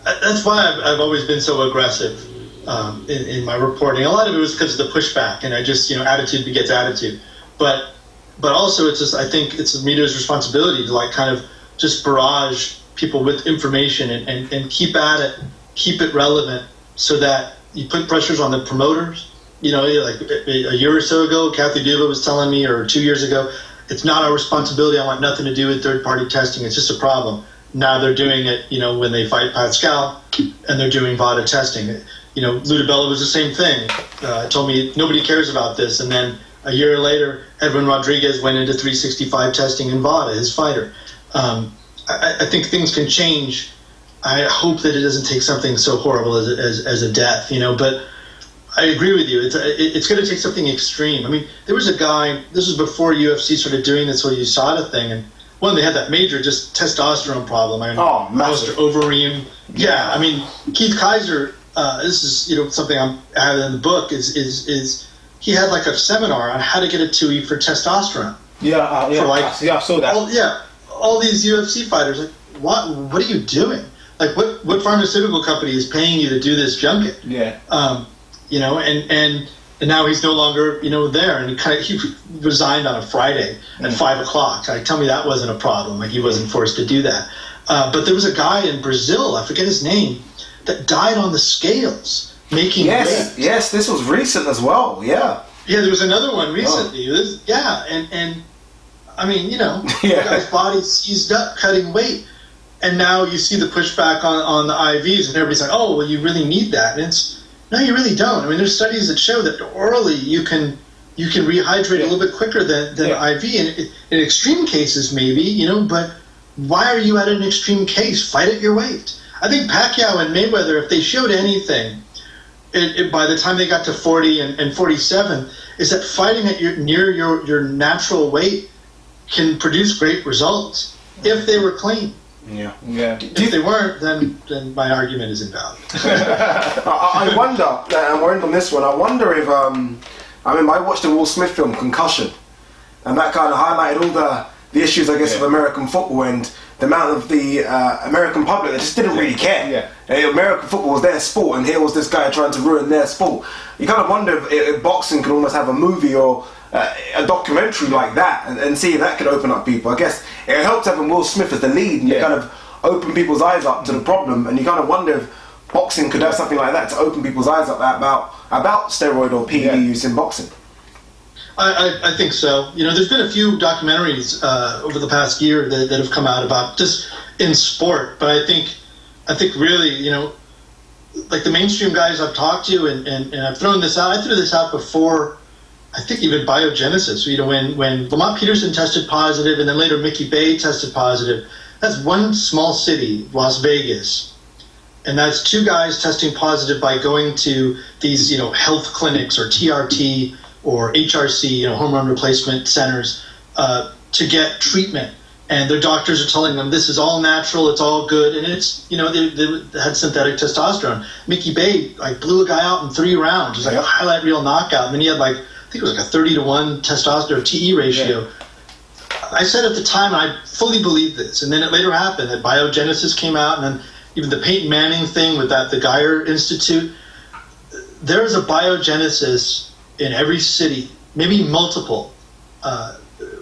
That's why I've always been so aggressive in my reporting. A lot of it was because of the pushback, and I just attitude begets attitude. But also it's just, I think it's the media's responsibility to like kind of just barrage people with information and keep at it, keep it relevant, so that you put pressures on the promoters. Like a year or so ago, Kathy Duva was telling me, or 2 years ago, it's not our responsibility. I want nothing to do with third-party testing. It's just a problem. Now they're doing it, when they fight Pascal, and they're doing VADA testing. Ludabella was the same thing. Told me nobody cares about this, and then a year later, Edwin Rodriguez went into 365 testing in VADA, his fighter. I think things can change. I hope that it doesn't take something so horrible as a death, but I agree with you. It's going to take something extreme. I mean, there was a guy, this was before UFC started doing this whole USADA thing, and they had that major just testosterone problem. I mean, Mr. Overeem. Yeah, I mean, Keith Kaiser, this is, something I have in the book, is he had like a seminar on how to get a TUI for testosterone. I saw that. All these UFC fighters, like, what are you doing? Like, what pharmaceutical company is paying you to do this junket? Yeah. And now he's no longer, there, and he resigned on a Friday at 5:00. Like, tell me that wasn't a problem. Like, he wasn't forced to do that. But there was a guy in Brazil, I forget his name, that died on the scales making weight. Yes, this was recent as well. Yeah. Yeah, there was another one recently. And I mean, the guy's body seized up cutting weight. And now you see the pushback on the IVs, and everybody's like, oh, well, you really need that. And no, you really don't. I mean, there's studies that show that orally you can rehydrate a little bit quicker than IV. And in extreme cases, maybe, but why are you at an extreme case? Fight at your weight. I think Pacquiao and Mayweather, if they showed anything, by the time they got to 40 and 47, is that fighting at near your natural weight can produce great results if they were clean. Yeah. If they weren't, then my argument is invalid. I wonder, and we're in on this one, I wonder if, I watched the Will Smith film, Concussion, and that kind of highlighted all the issues, I guess, of American football and the amount of the American public that just didn't really care. American football was their sport, and here was this guy trying to ruin their sport. You kind of wonder if boxing could almost have a movie or a documentary like that, and see if that could open up people. I guess it helps having Will Smith as the lead, and you kind of open people's eyes up to the problem, and you kind of wonder if boxing could have something like that to open people's eyes up about steroid or PED use in boxing. I think so. There's been a few documentaries over the past year that have come out about just in sport, but I think really, like the mainstream guys I've talked to, and I've thrown this out. I threw this out before. I think even biogenesis, when Lamont Peterson tested positive and then later Mickey Bay tested positive, that's one small city, Las Vegas. And that's two guys testing positive by going to these, health clinics or TRT or HRC, hormone replacement centers, to get treatment. And their doctors are telling them this is all natural, it's all good, and it's, they had synthetic testosterone. Mickey Bay blew a guy out in 3 rounds. It was a highlight reel knockout. And then he had I think it was a 30-to-1 testosterone TE ratio. I said at the time, I fully believed this, and then it later happened that biogenesis came out, and then even the Peyton Manning thing with the Geyer Institute. There's a biogenesis in every city, maybe multiple,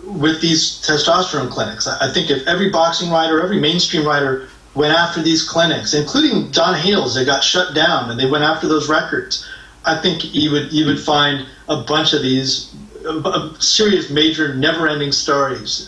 with these testosterone clinics. I think if every boxing writer, every mainstream writer went after these clinics, including Don Hales, that got shut down, and they went after those records, I think you would find a bunch of these serious, major, never-ending stories.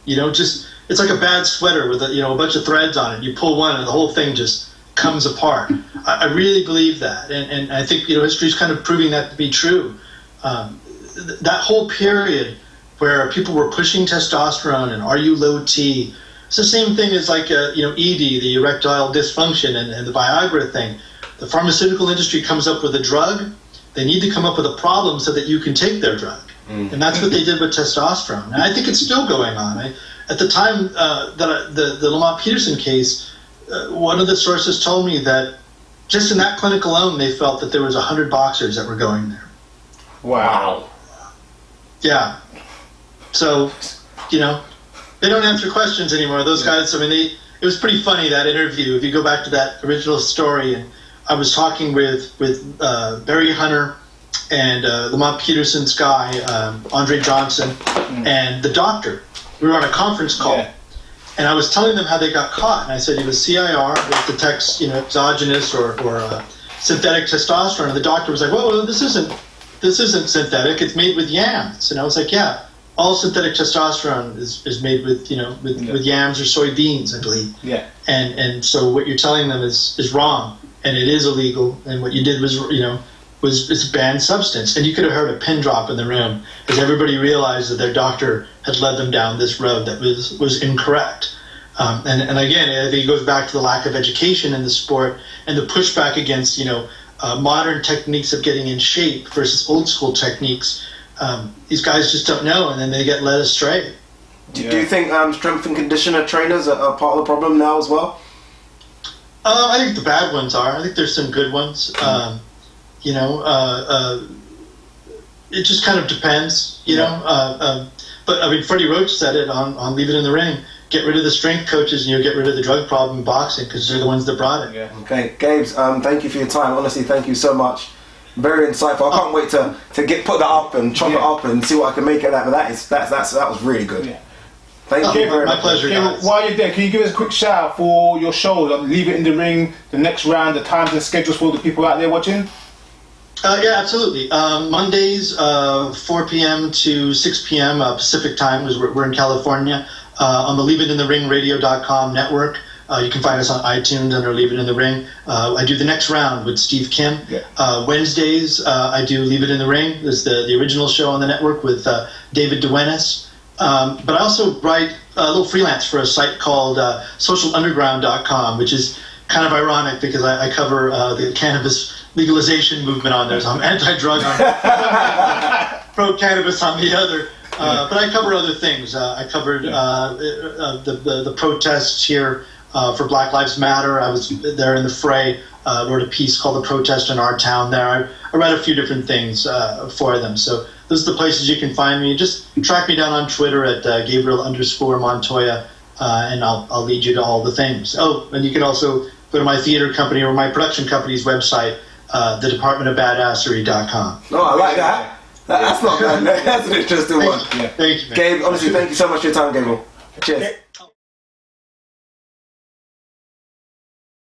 It's like a bad sweater with a bunch of threads on it. You pull one, and the whole thing just comes apart. I really believe that, and I think history's kind of proving that to be true. That whole period where people were pushing testosterone and are you low T, It's the same thing as like ED, the erectile dysfunction, and the Viagra thing. The pharmaceutical industry comes up with a drug. They need to come up with a problem so that you can take their drug. And that's what they did with testosterone. And I think it's still going on. At the time the Lamont Peterson case, one of the sources told me that just in that clinic alone, they felt that there was 100 boxers that were going there. Wow. Yeah. So, they don't answer questions anymore. Those guys, it was pretty funny, that interview. If you go back to that original story, and I was talking with Barry Hunter and Lamont Peterson's guy, Andre Johnson, and the doctor. We were on a conference call. Yeah. And I was telling them how they got caught. And I said it was CIR, it detects, exogenous or synthetic testosterone. And the doctor was like, well, this isn't synthetic. It's made with yams. And I was like, yeah, all synthetic testosterone is made with yams or soybeans, I believe. Yeah. And so what you're telling them is wrong, and it is illegal. And what you did was it's a banned substance. And you could have heard a pin drop in the room as everybody realized that their doctor had led them down this road that was incorrect. And again, I think it goes back to the lack of education in the sport and the pushback against, modern techniques of getting in shape versus old school techniques. These guys just don't know, and then they get led astray. Do you think strength and conditioner trainers are part of the problem now as well? I think the bad ones are. I think there's some good ones. It just kind of depends, But Freddie Roach said it on Leave It in the Ring. Get rid of the strength coaches and you'll get rid of the drug problem in boxing, because they're the ones that brought it. Yeah. Okay, Gabes, thank you for your time. Honestly, thank you so much. Very insightful. I can't wait to put that up and chop it up and see what I can make of that. But that was really good. Yeah. Thank you very much. My pleasure, guys. While you're there, can you give us a quick shout out for your show? Leave It in the Ring, the next round, the times and schedules for the people out there watching? Yeah, absolutely. Mondays, 4 p.m. to 6 p.m. Pacific time, because we're in California, on the LeaveItInTheRingRadio.com network. You can find us on iTunes under Leave It in the Ring. I do The Next Round with Steve Kim. Yeah. Wednesdays, I do Leave It in the Ring. This is the original show on the network with David Duenas. But I also write a little freelance for a site called SocialUnderground.com, which is kind of ironic because I cover the cannabis legalization movement on there. So I'm anti-drug on pro-cannabis on the other. But I cover other things. I covered the protests here for Black Lives Matter. I was there in the fray. Wrote a piece called "The Protest in Our Town" there. I read a few different things for them. So those are the places you can find me. Just track me down on Twitter at Gabriel_Montoya, and I'll lead you to all the things. Oh, and you can also go to my theater company or my production company's website, thedepartmentofbadassery.com. Oh, I like that. That's not bad. That's an interesting one. Thank you, man. Gabe, honestly, thank you so much for your time, Gabriel. Cheers.